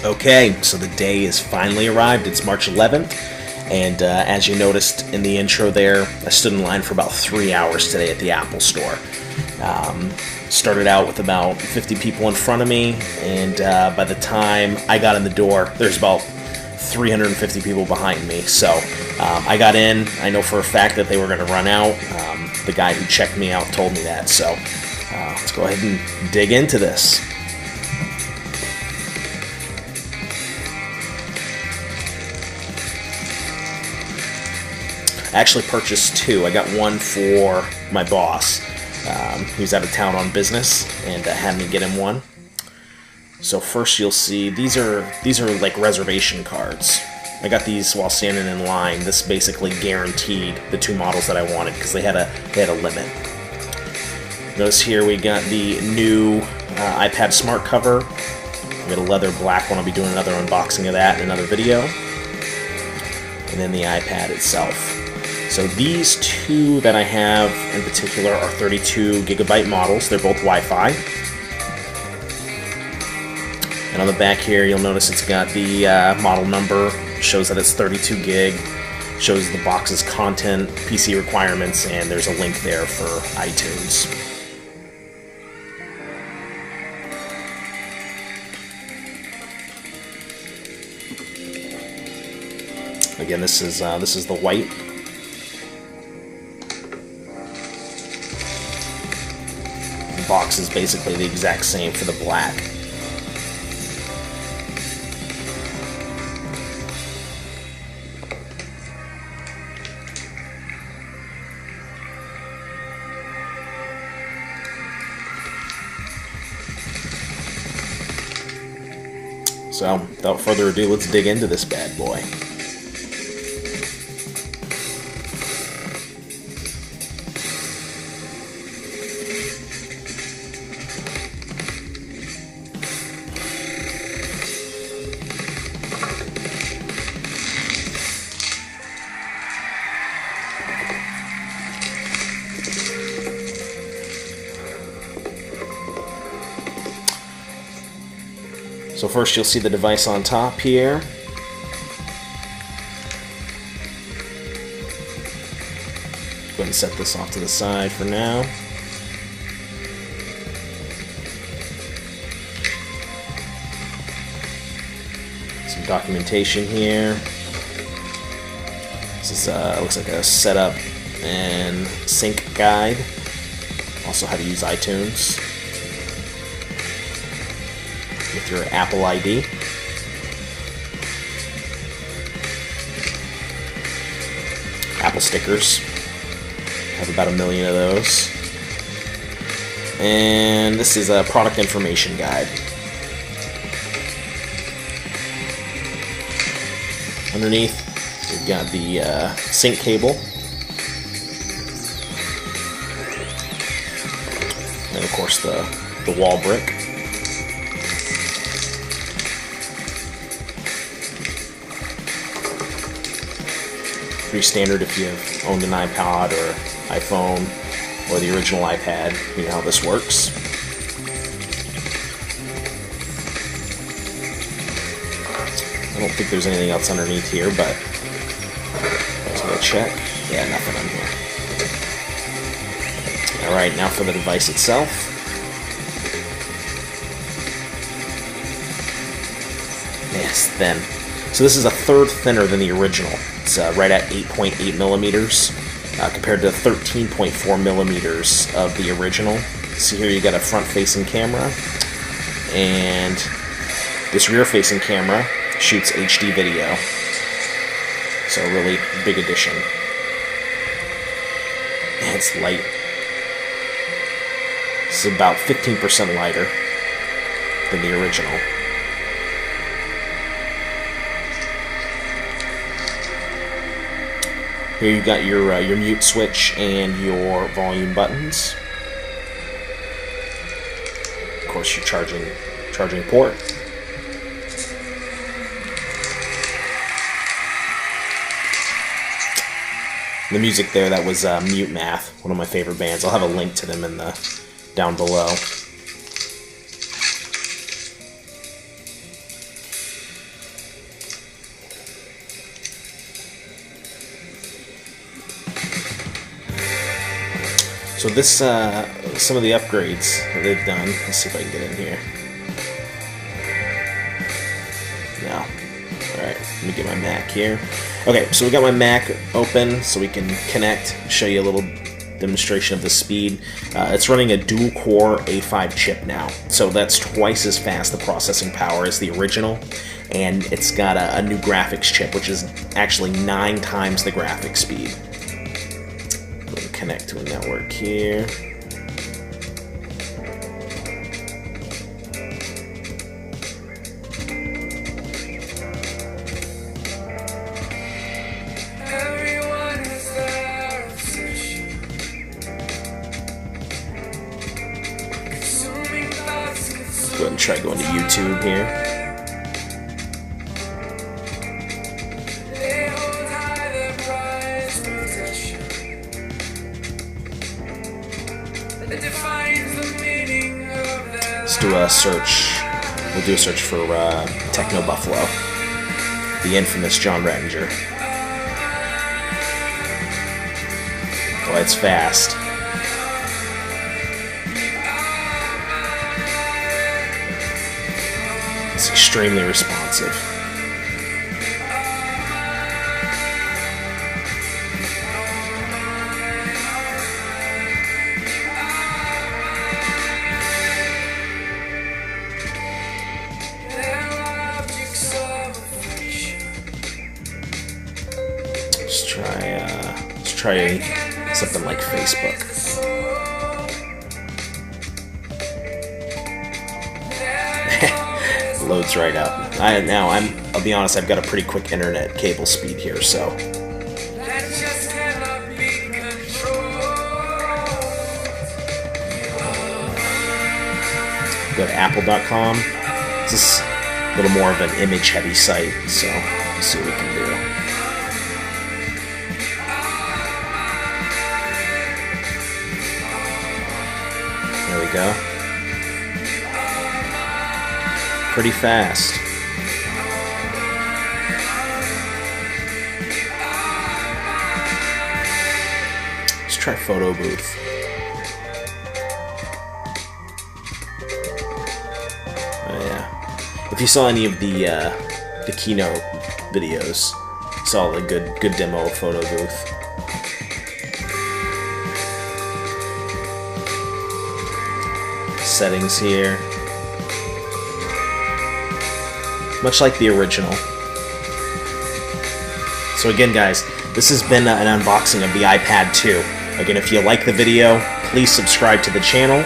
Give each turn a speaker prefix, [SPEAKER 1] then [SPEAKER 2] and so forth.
[SPEAKER 1] Okay, so the day is finally arrived. It's March 11th, and as you noticed in the intro there, I stood in line for about 3 hours today at the Apple Store. Started out with about 50 people in front of me, and by the time I got in the door, there's about 350 people behind me. So I got in. I know for a fact that they were going to run out. The guy who checked me out told me that. So let's go ahead and dig into this. I actually purchased two. I got one for my boss. He was out of town on business and had me get him one. So first you'll see these are like reservation cards. I got these while standing in line. This basically guaranteed the two models that I wanted because they had a limit. Notice here we got the new iPad Smart cover. We got a leather black one. I'll be doing another unboxing of that in another video. And then the iPad itself. So these two that I have in particular are 32 gigabyte models. They're both Wi-Fi. And on the back here, you'll notice it's got the model number. Shows that it's 32 gig. Shows the box's content, PC requirements, and there's a link there for iTunes. Again, this is the white. The box is basically the exact same for the black. So, without further ado, let's dig into this bad boy. So first you'll see the device on top here. Go ahead and set this off to the side for now. Some documentation here. This is looks like a setup and sync guide. Also how to use iTunes with your Apple ID. Apple stickers. Have about 1 million of those. And this is a product information guide. Underneath, we've got the sync cable. And of course the wall brick. Pretty standard if you've owned an iPod or iPhone or the original iPad. You know how this works. I don't think there's anything else underneath here, but let's go check. Yeah, nothing on here. Alright, now for the device itself. Yes, thin. So this is a third thinner than the original. It's right at 8.8 millimeters compared to 13.4 millimeters of the original. So here you got a front-facing camera, and this rear-facing camera shoots HD video. So a really big addition. And it's light. It's about 15% lighter than the original. Here you've got your mute switch and your volume buttons. Of course, your charging port. The music there, that was Mute Math, one of my favorite bands. I'll have a link to them in the down below. So this, some of the upgrades that they've done. Let's see if I can get in here. No. Alright, let me get my Mac here. Okay, so we got my Mac open so we can connect, show you a little demonstration of the speed. It's running a dual-core A5 chip now, so that's twice as fast the processing power as the original, and it's got a new graphics chip, which is actually 9 times the graphics speed. We'll connect to a network here. Go ahead and try going to YouTube here. Let's do a search. We'll do a search for Techno Buffalo, the infamous John Rettinger. Oh, it's fast. It's extremely responsive. Let's try something like Facebook. Loads right up. I'll be honest, I've got a pretty quick internet cable speed here, so. Go to apple.com. This is a little more of an image-heavy site, so let's see what we can do. There we go. Pretty fast. Let's try Photo Booth. Oh yeah. If you saw any of the keynote videos, you saw a good demo of Photo Booth. Settings here. Much like the original. So again, guys, this has been an unboxing of the iPad 2. Again, if you like the video, please subscribe to the channel.